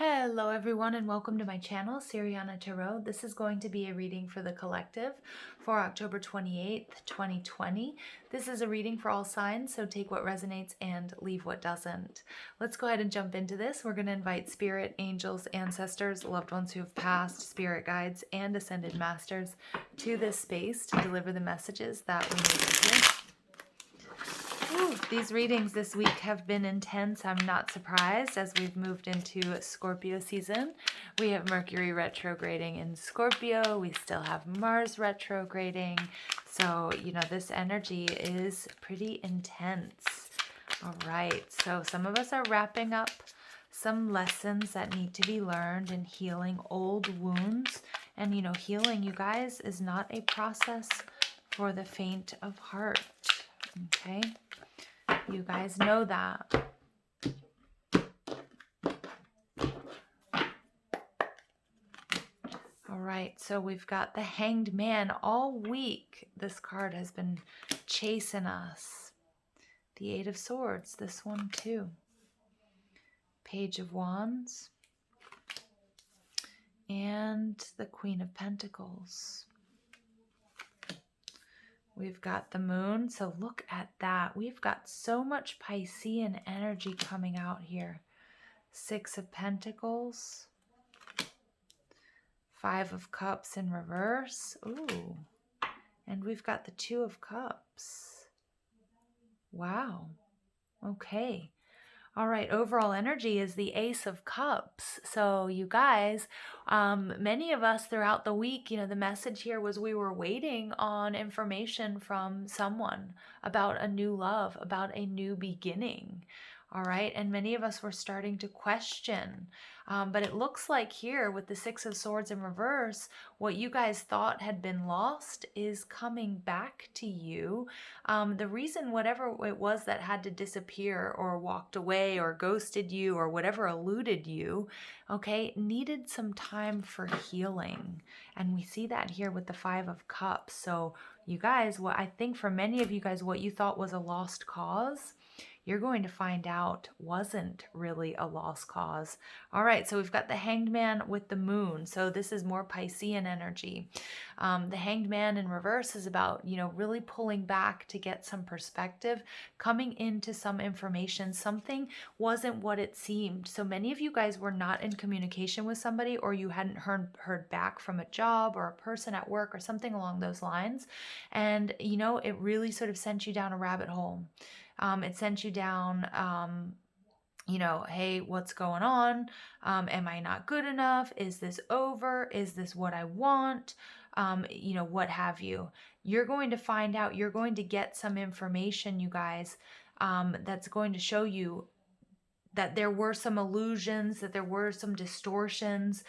Hello everyone and welcome to my channel, Siriana Tarot. This is going to be a reading for the collective for October 28th, 2020. This is a reading for all signs, so take what resonates and leave what doesn't. Let's go ahead and jump into this. We're going to invite spirit, angels, ancestors, loved ones who have passed, spirit guides, and ascended masters to this space to deliver the messages that we need to hear. These readings this week have been intense. I'm not surprised as we've moved into Scorpio season. We have Mercury retrograding in Scorpio. We still have Mars retrograding. So, this energy is pretty intense. All right. So some of us are wrapping up some lessons that need to be learned and healing old wounds. And, healing, you guys, is not a process for the faint of heart. Okay. You guys know that. All right, so we've got the Hanged Man all week. This card has been chasing us. The Eight of Swords, this one too. Page of Wands. And the Queen of Pentacles. We've got the Moon, so look at that. We've got so much Piscean energy coming out here. Six of Pentacles. Five of Cups in reverse. Ooh. And we've got the Two of Cups. Wow. Okay. All right, overall energy is the Ace of Cups. So you guys, many of us throughout the week, the message here was we were waiting on information from someone about a new love, about a new beginning. All right, and many of us were starting to question. But it looks like here with the Six of Swords in reverse, what you guys thought had been lost is coming back to you. The reason whatever it was that had to disappear or walked away or ghosted you or whatever eluded you, okay, needed some time for healing. And we see that here with the Five of Cups. So you guys, what I think for many of you guys, what you thought was a lost cause, you're going to find out wasn't really a lost cause. All right, so we've got the Hanged Man with the Moon. So this is more Piscean energy. The Hanged Man in reverse is about, really pulling back to get some perspective, coming into some information. Something wasn't what it seemed. So many of you guys were not in communication with somebody, or you hadn't heard back from a job or a person at work or something along those lines. And, it really sort of sent you down a rabbit hole. It sent you down, hey, what's going on? Am I not good enough? Is this over? Is this what I want? What have you. You're going to find out, you're going to get some information, you guys, that's going to show you that there were some illusions, that there were some distortions.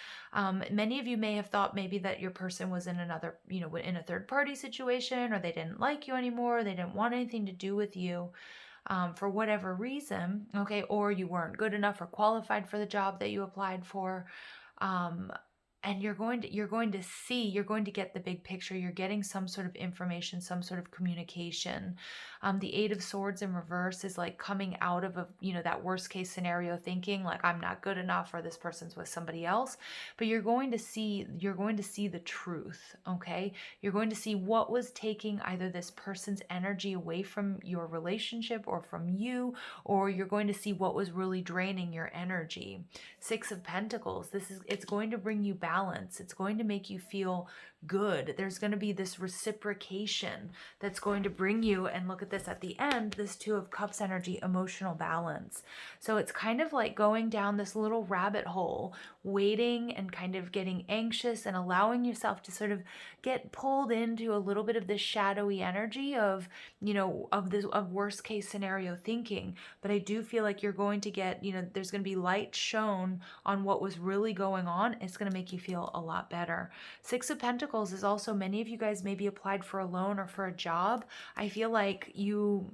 Many of you may have thought maybe that your person was in another, in a third party situation, or they didn't like you anymore. They didn't want anything to do with you. For whatever reason, okay, or you weren't good enough or qualified for the job that you applied for. And you're going to get the big picture. You're getting some sort of information, some sort of communication. The Eight of Swords in reverse is like coming out of that worst case scenario thinking like I'm not good enough or this person's with somebody else. But you're going to see the truth, okay? You're going to see what was taking either this person's energy away from your relationship or from you, or you're going to see what was really draining your energy. Six of Pentacles, it's going to bring you balance. It's going to make you feel good. There's going to be this reciprocation that's going to bring you, and look at this at the end, this Two of Cups energy, emotional balance. So it's kind of like going down this little rabbit hole, waiting and kind of getting anxious and allowing yourself to sort of get pulled into a little bit of this shadowy energy of, of worst case scenario thinking. But I do feel like you're going to get, there's going to be light shown on what was really going on. It's going to make you feel a lot better. Six of Pentacles is also, many of you guys maybe applied for a loan or for a job. I feel like you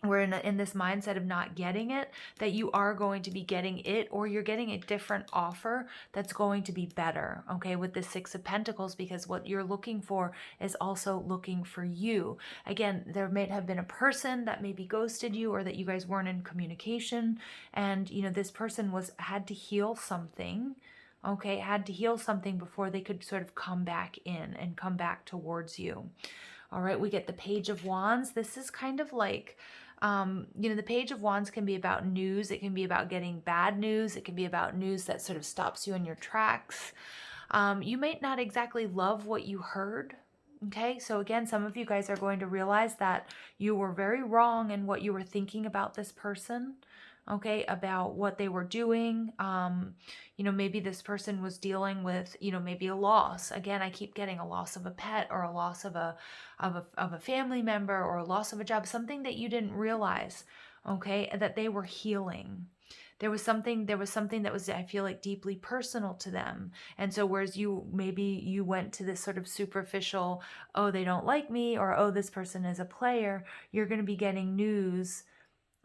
we're in this mindset of not getting it, that you are going to be getting it, or you're getting a different offer that's going to be better, okay, with the Six of Pentacles, because what you're looking for is also looking for you. Again, there may have been a person that maybe ghosted you, or that you guys weren't in communication, and this person had to heal something. Okay, had to heal something before they could sort of come back in and come back towards you. All right, we get the Page of Wands. This is kind of like, the Page of Wands can be about news. It can be about getting bad news. It can be about news that sort of stops you in your tracks. You might not exactly love what you heard. Okay, so again, some of you guys are going to realize that you were very wrong in what you were thinking about this person. Okay, about what they were doing. Maybe this person was dealing with, maybe a loss. Again, I keep getting a loss of a pet, or a loss of a family member, or a loss of a job, something that you didn't realize, okay, that they were healing. There was something that was, I feel like, deeply personal to them. And so whereas maybe you went to this sort of superficial, oh, they don't like me, or oh, this person is a player, you're going to be getting news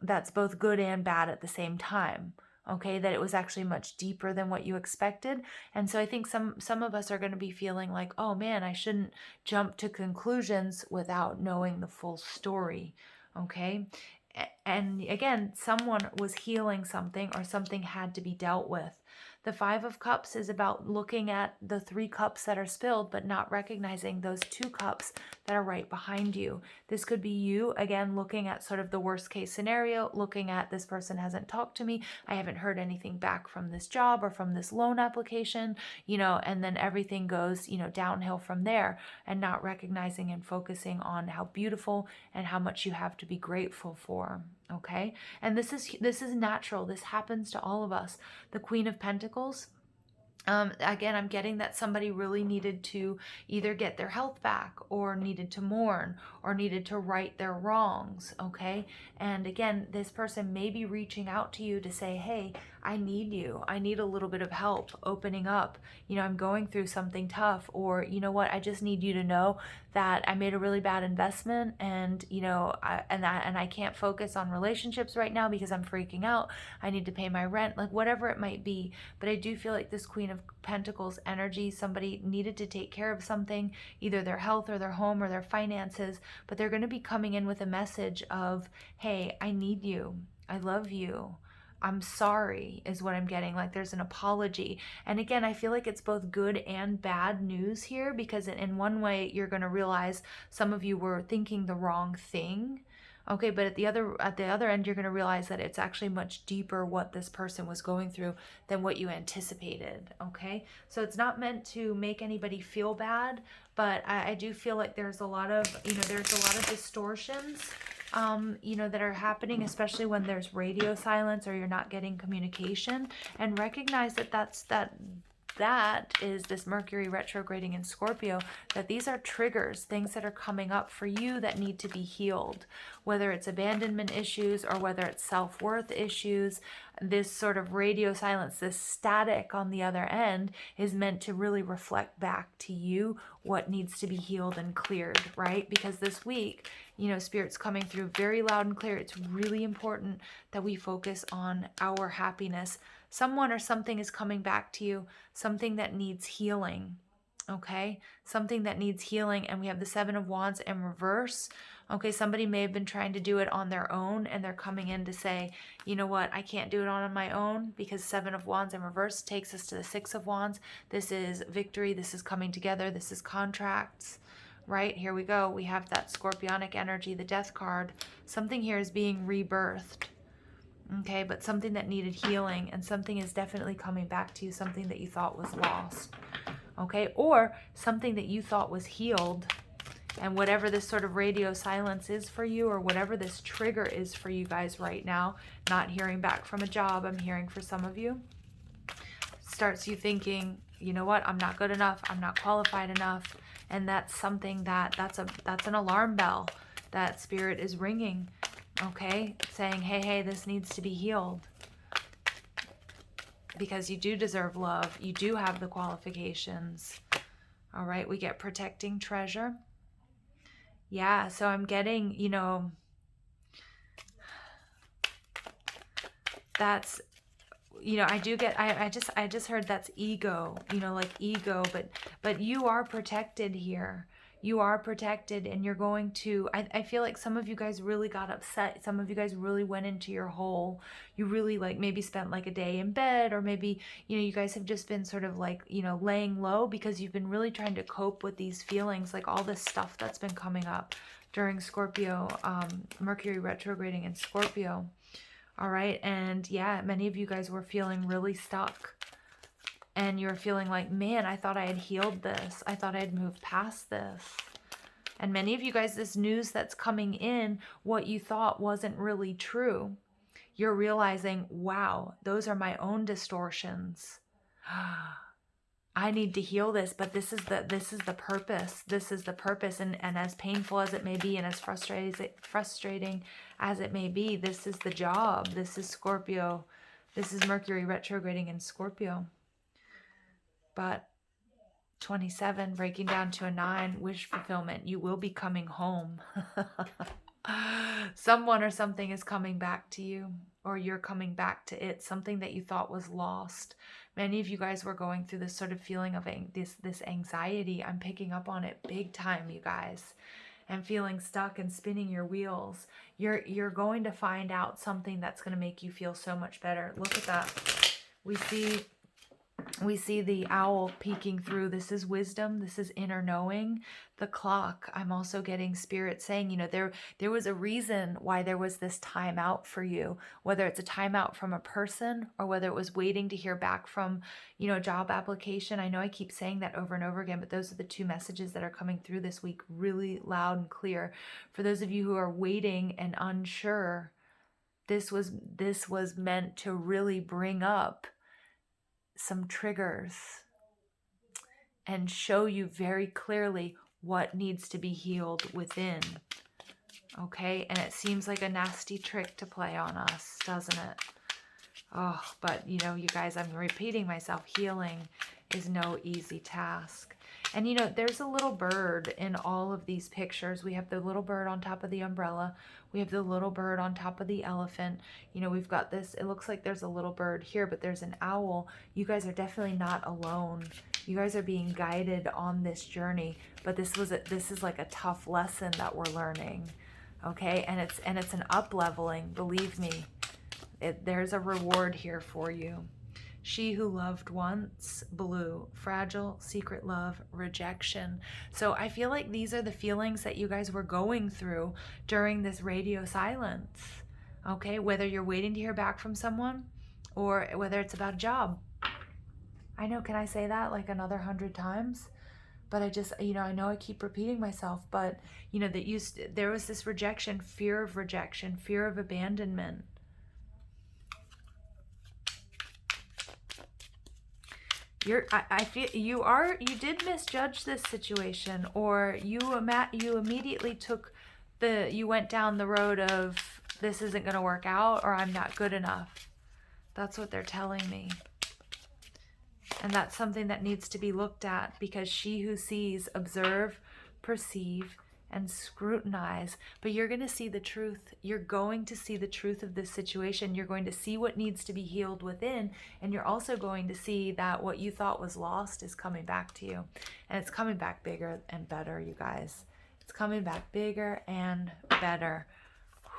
that's both good and bad at the same time. Okay, that it was actually much deeper than what you expected. And so I think some of us are going to be feeling like, oh man, I shouldn't jump to conclusions without knowing the full story. Okay, and again, someone was healing something, or something had to be dealt with. The Five of Cups is about looking at the 3 cups that are spilled, but not recognizing those 2 cups that are right behind you. This could be you, again, looking at sort of the worst case scenario, looking at, this person hasn't talked to me, I haven't heard anything back from this job or from this loan application, and then everything goes, downhill from there, and not recognizing and focusing on how beautiful and how much you have to be grateful for. Okay, and this is natural. This happens to all of us. The Queen of Pentacles, again, I'm getting that somebody really needed to either get their health back, or needed to mourn, or needed to right their wrongs. Okay, and again, this person may be reaching out to you to say, hey, I need you. I need a little bit of help opening up. I'm going through something tough, or you know what, I just need you to know that I made a really bad investment, and I can't focus on relationships right now because I'm freaking out. I need to pay my rent, like whatever it might be. But I do feel like this Queen of Pentacles energy, somebody needed to take care of something, either their health or their home or their finances, but they're going to be coming in with a message of, hey, I need you. I love you. I'm sorry, is what I'm getting. Like there's an apology. And again, I feel like it's both good and bad news here, because in one way you're going to realize some of you were thinking the wrong thing. Okay, but at the other end, you're going to realize that it's actually much deeper what this person was going through than what you anticipated. Okay, so it's not meant to make anybody feel bad, but I do feel like there's a lot of distortions that are happening, especially when there's radio silence, or you're not getting communication. And recognize that is this Mercury retrograding in Scorpio, that these are triggers, things that are coming up for you that need to be healed, whether it's abandonment issues or whether it's self-worth issues. This sort of radio silence, this static on the other end, is meant to really reflect back to you what needs to be healed and cleared, right? Because this week, Spirit's coming through very loud and clear. It's really important that we focus on our happiness. Someone or something is coming back to you, something that needs healing, okay? Something that needs healing. And we have the Seven of Wands in reverse. Okay, somebody may have been trying to do it on their own, and they're coming in to say, you know what, I can't do it on my own, because Seven of Wands in reverse takes us to the Six of Wands. This is victory. This is coming together. This is contracts. Right, here we go. We have that scorpionic energy, the Death card. Something here is being rebirthed. Okay, but something that needed healing, and something is definitely coming back to you, something that you thought was lost. Okay, or something that you thought was healed, and whatever this sort of radio silence is for you, or whatever this trigger is for you guys right now, not hearing back from a job, I'm hearing for some of you, starts you thinking, you know what, I'm not good enough, I'm not qualified enough. And that's something that's an alarm bell that Spirit is ringing, okay? Saying, hey, this needs to be healed. Because you do deserve love. You do have the qualifications. All right, we get protecting treasure. Yeah, so I'm getting, That's, you know, I do get, I just heard that's ego, you know, like ego, but you are protected here. You are protected, and you're going to, I feel like some of you guys really got upset. Some of you guys really went into your hole. You really like maybe spent like a day in bed, or maybe, you know, you guys have just been sort of like, you know, laying low because you've been really trying to cope with these feelings, like all this stuff that's been coming up during Scorpio, Mercury retrograding in Scorpio. All right. And yeah, many of you guys were feeling really stuck, and you're feeling like, man, I thought I had healed this. I thought I had moved past this. And many of you guys, this news that's coming in, what you thought wasn't really true. You're realizing, wow, those are my own distortions. I need to heal this, but this is the purpose. This is the purpose. And as painful as it may be, and as frustrating as it may be, this is the job. This is Scorpio. This is Mercury retrograding in Scorpio. But 27, breaking down to a 9, wish fulfillment. You will be coming home. Someone or something is coming back to you, or you're coming back to it, something that you thought was lost. Many of you guys were going through this sort of feeling of this anxiety. I'm picking up on it big time, you guys, and feeling stuck and spinning your wheels. You're going to find out something that's going to make you feel so much better. Look at that. We see the owl peeking through. This is wisdom. This is inner knowing. The clock. I'm also getting spirit saying, you know, there was a reason why there was this timeout for you, whether it's a timeout from a person or whether it was waiting to hear back from, you know, job application. I know I keep saying that over and over again, but those are the two messages that are coming through this week really loud and clear. For those of you who are waiting and unsure, this was meant to really bring up some triggers and show you very clearly what needs to be healed within. Okay, and it seems like a nasty trick to play on us, doesn't it? Oh, but you know, you guys, I'm repeating myself, healing is no easy task. And you know, there's a little bird in all of these pictures. We have the little bird on top of the umbrella. We have the little bird on top of the elephant. You know, we've got this, it looks like there's a little bird here, but there's an owl. You guys are definitely not alone. You guys are being guided on this journey, but this is like a tough lesson that we're learning. Okay, and it's an up-leveling, believe me. There's a reward here for you. She who loved once, blue, fragile, secret love, rejection. So I feel like these are the feelings that you guys were going through during this radio silence. Okay, whether you're waiting to hear back from someone or whether it's about a job. I know, can I say that like another 100 times? But I just, you know, I know I keep repeating myself, but you know, there was this rejection, fear of rejection, fear of abandonment. I feel you did misjudge this situation, or you immediately you went down the road of this isn't going to work out, or I'm not good enough. That's what they're telling me. And that's something that needs to be looked at, because she who sees, observe, perceive, and scrutinize. But you're going to see the truth. You're going to see the truth of this situation. You're going to see what needs to be healed within. And you're also going to see that what you thought was lost is coming back to you. And it's coming back bigger and better, you guys. It's coming back bigger and better.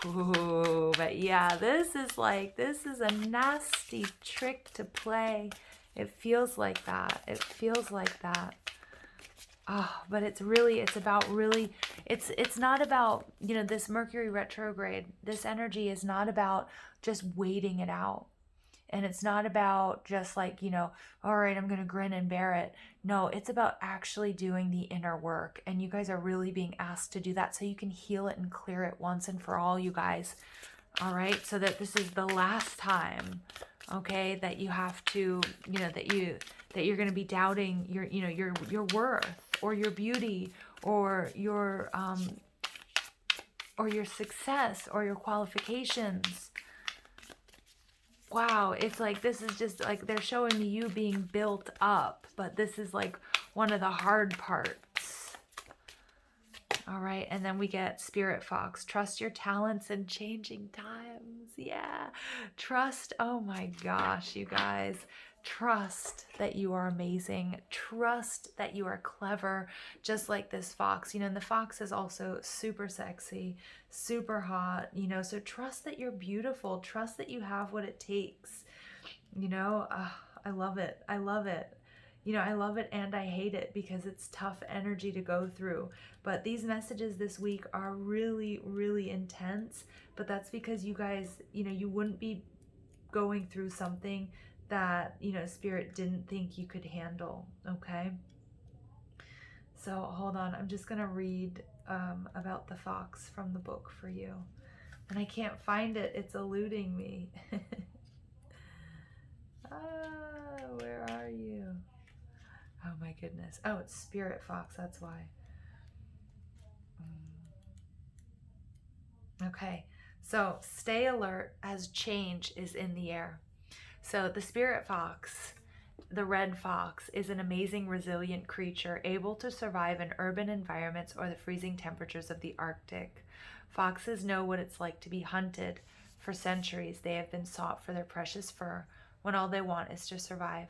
Ooh, but yeah, this is a nasty trick to play. It feels like that. It feels like that. Oh, but it's not about, you know, this Mercury retrograde. This energy is not about just waiting it out. And it's not about just like, you know, all right, I'm going to grin and bear it. No, it's about actually doing the inner work. And you guys are really being asked to do that so you can heal it and clear it once and for all, you guys. All right. So that this is the last time, okay, that you have to, you know, that you're going to be doubting your worth or your beauty or your success or your qualifications. Wow, it's like this is just like they're showing me you being built up, but this is like one of the hard parts. All right, and then we get Spirit Fox. Trust your talents in changing times. Yeah. Trust, oh my gosh, you guys. Trust that you are amazing. Trust that you are clever, just like this fox. And the fox is also super sexy, super hot, so trust that you're beautiful. Trust that you have what it takes. I love it. I love it. I love it and I hate it because it's tough energy to go through. But these messages this week are really, really intense. But that's because you guys, you wouldn't be going through something that, Spirit didn't think you could handle. Okay. So hold on. I'm just going to read about the fox from the book for you. And I can't find it. It's eluding me. Where are you? Oh my goodness. Oh, it's Spirit Fox. That's why. Okay. So stay alert as change is in the air. So the Spirit Fox, the red fox, is an amazing, resilient creature able to survive in urban environments or the freezing temperatures of the Arctic. Foxes know what it's like to be hunted. For centuries, they have been sought for their precious fur when all they want is to survive.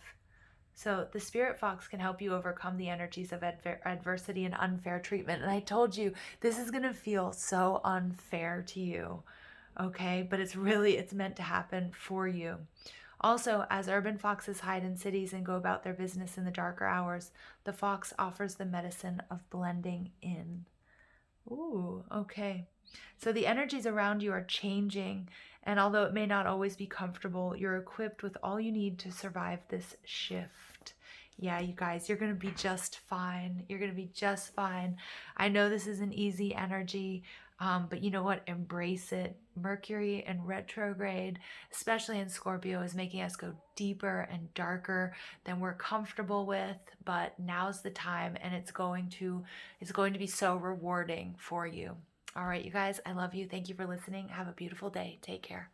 So the Spirit Fox can help you overcome the energies of adversity and unfair treatment. And I told you, this is going to feel so unfair to you, okay? But it's meant to happen for you. Also, as urban foxes hide in cities and go about their business in the darker hours, the fox offers the medicine of blending in. Ooh, okay. So the energies around you are changing, and although it may not always be comfortable, you're equipped with all you need to survive this shift. Yeah, you guys, you're going to be just fine. You're going to be just fine. I know this is an easy energy, but you know what? Embrace it. Mercury in retrograde, especially in Scorpio, is making us go deeper and darker than we're comfortable with. But now's the time, and it's going to be so rewarding for you. All right, you guys, I love you. Thank you for listening. Have a beautiful day. Take care.